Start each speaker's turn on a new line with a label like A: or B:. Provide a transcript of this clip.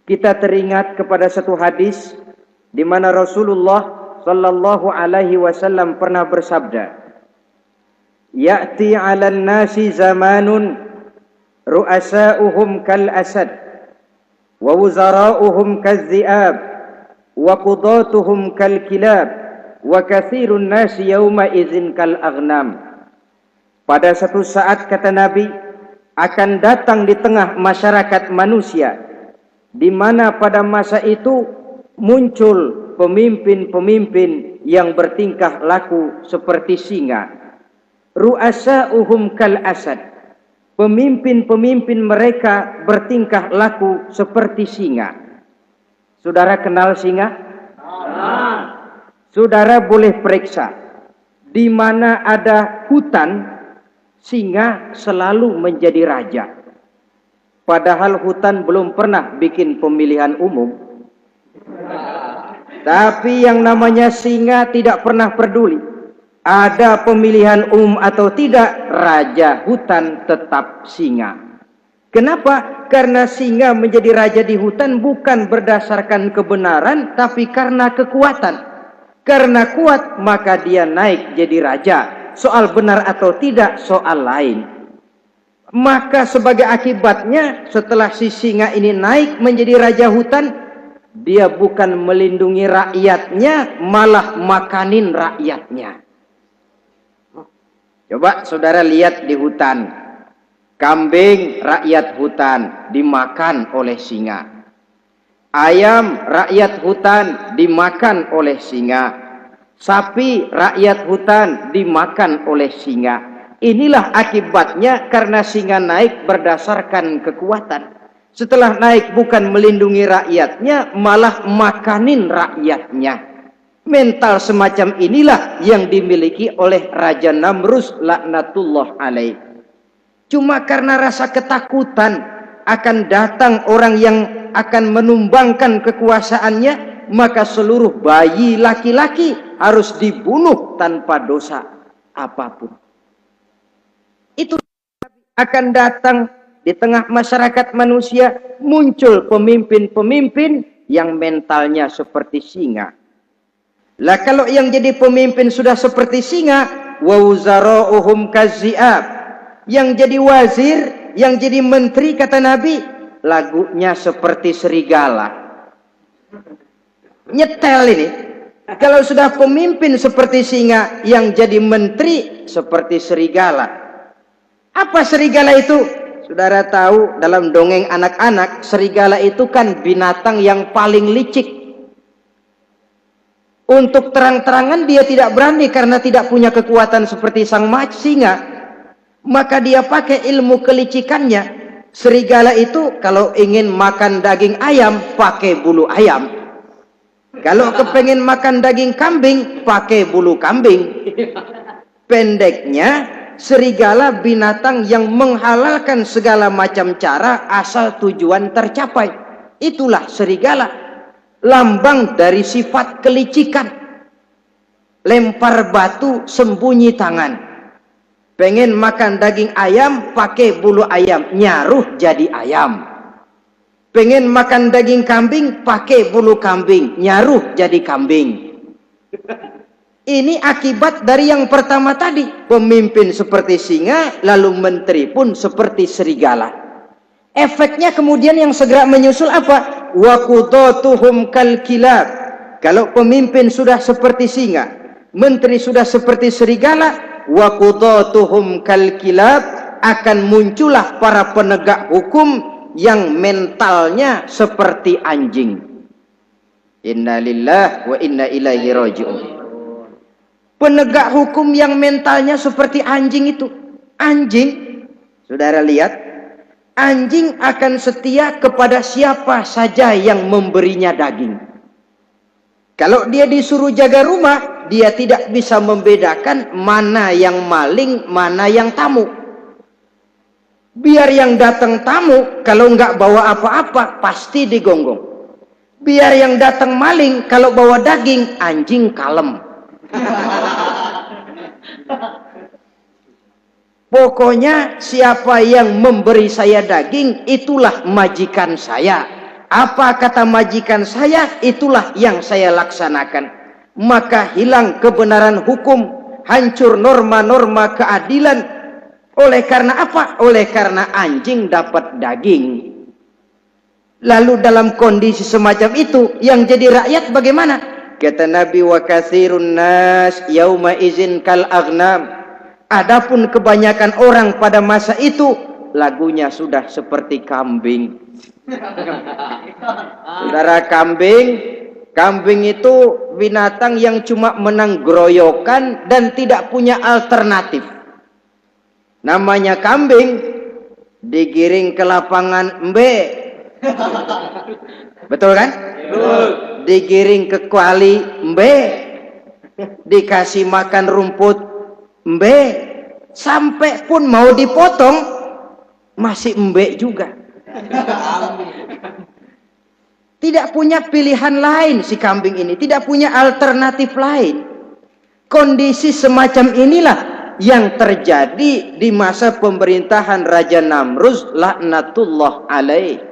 A: kita teringat kepada satu hadis di mana Rasulullah sallallahu alaihi wasallam pernah bersabda, "Ya'ti 'alan nasi zamanun ru'asa'uhum kal asad wa wuzara'uhum kaz-zi'ab wa qudatuhum kal kilab wa katsirun nasi yawma idzin kal aghnam." Pada satu saat, kata Nabi, akan datang di tengah masyarakat manusia di mana pada masa itu muncul pemimpin-pemimpin yang bertingkah laku seperti singa. Ru'asa'uhum kal asad. Pemimpin-pemimpin mereka bertingkah laku seperti singa. Saudara kenal singa? Saudara boleh periksa. Di mana ada hutan, singa selalu menjadi raja. Padahal hutan belum pernah bikin pemilihan umum. Tapi yang namanya singa tidak pernah peduli. Ada pemilihan umum atau tidak, raja hutan tetap singa. Kenapa? Karena singa menjadi raja di hutan bukan berdasarkan kebenaran, tapi karena kekuatan. Karena kuat, maka dia naik jadi raja. Soal benar atau tidak, soal lain. Maka sebagai akibatnya, setelah si singa ini naik menjadi raja hutan, dia bukan melindungi rakyatnya, malah makanin rakyatnya. Coba saudara lihat di hutan, kambing rakyat hutan dimakan oleh singa, ayam rakyat hutan dimakan oleh singa, sapi rakyat hutan dimakan oleh singa. Inilah akibatnya karena singa naik berdasarkan kekuatan. Setelah naik bukan melindungi rakyatnya, malah makanin rakyatnya. Mental semacam inilah yang dimiliki oleh Raja Namrus laknatullah alaih. Cuma karena rasa ketakutan akan datang orang yang akan menumbangkan kekuasaannya, maka seluruh bayi laki-laki harus dibunuh tanpa dosa apapun. Itu akan datang di tengah masyarakat manusia, muncul pemimpin-pemimpin yang mentalnya seperti singa. Lah kalau yang jadi pemimpin sudah seperti singa, wa wuzara'uhum kaz-zi'ab. Yang jadi wazir, yang jadi menteri, kata Nabi, lagunya seperti serigala. Nyetel ini. Kalau sudah pemimpin seperti singa, yang jadi menteri seperti serigala. Apa serigala itu? Saudara tahu dalam dongeng anak-anak, serigala itu kan binatang yang paling licik. Untuk terang-terangan dia tidak berani karena tidak punya kekuatan seperti sang singa. Maka dia pakai ilmu kelicikannya. Serigala itu kalau ingin makan daging ayam, pakai bulu ayam. Kalau kepengen makan daging kambing, pakai bulu kambing. Pendeknya, serigala binatang yang menghalalkan segala macam cara asal tujuan tercapai. Itulah serigala, lambang dari sifat kelicikan. Lempar batu, sembunyi tangan. Pengen makan daging ayam, pakai bulu ayam, nyaruh jadi ayam. Pengen makan daging kambing, pakai bulu kambing, nyaruh jadi kambing. Ini akibat dari yang pertama tadi. Pemimpin seperti singa, lalu menteri pun seperti serigala. Efeknya kemudian yang segera menyusul apa? Wa qudatuhum kal kilab. Kalau pemimpin sudah seperti singa, menteri sudah seperti serigala, wa qudatuhum kal kilab, akan muncullah para penegak hukum yang mentalnya seperti anjing. Inna lillahi wa inna ilaihi raji'un. Penegak hukum yang mentalnya seperti anjing itu. Anjing, saudara lihat, anjing akan setia kepada siapa saja yang memberinya daging. Kalau dia disuruh jaga rumah, dia tidak bisa membedakan mana yang maling, mana yang tamu. Biar yang datang tamu, kalau nggak bawa apa-apa, pasti digonggong. Biar yang datang maling, kalau bawa daging, anjing kalem. Pokoknya siapa yang memberi saya daging, itulah majikan saya. Apa kata majikan saya, itulah yang saya laksanakan. Maka hilang kebenaran hukum, hancur norma-norma keadilan. Oleh karena apa? Oleh karena anjing dapat daging. Lalu dalam kondisi semacam itu, yang jadi rakyat bagaimana? Kata Nabi, wa katsirun nas yauma izin kal aghnam. Adapun kebanyakan orang pada masa itu, lagunya sudah seperti kambing. Saudara, kambing itu binatang yang cuma menang groyokan dan tidak punya alternatif. Namanya kambing, digiring ke lapangan embe. Betul kan? Betul. Digiring ke kuali embe, dikasih makan rumput embe, sampai pun mau dipotong masih embe juga. Tidak punya pilihan lain si kambing ini, tidak punya alternatif lain. Kondisi semacam inilah yang terjadi di masa pemerintahan Raja Namruz laknatullah alaih.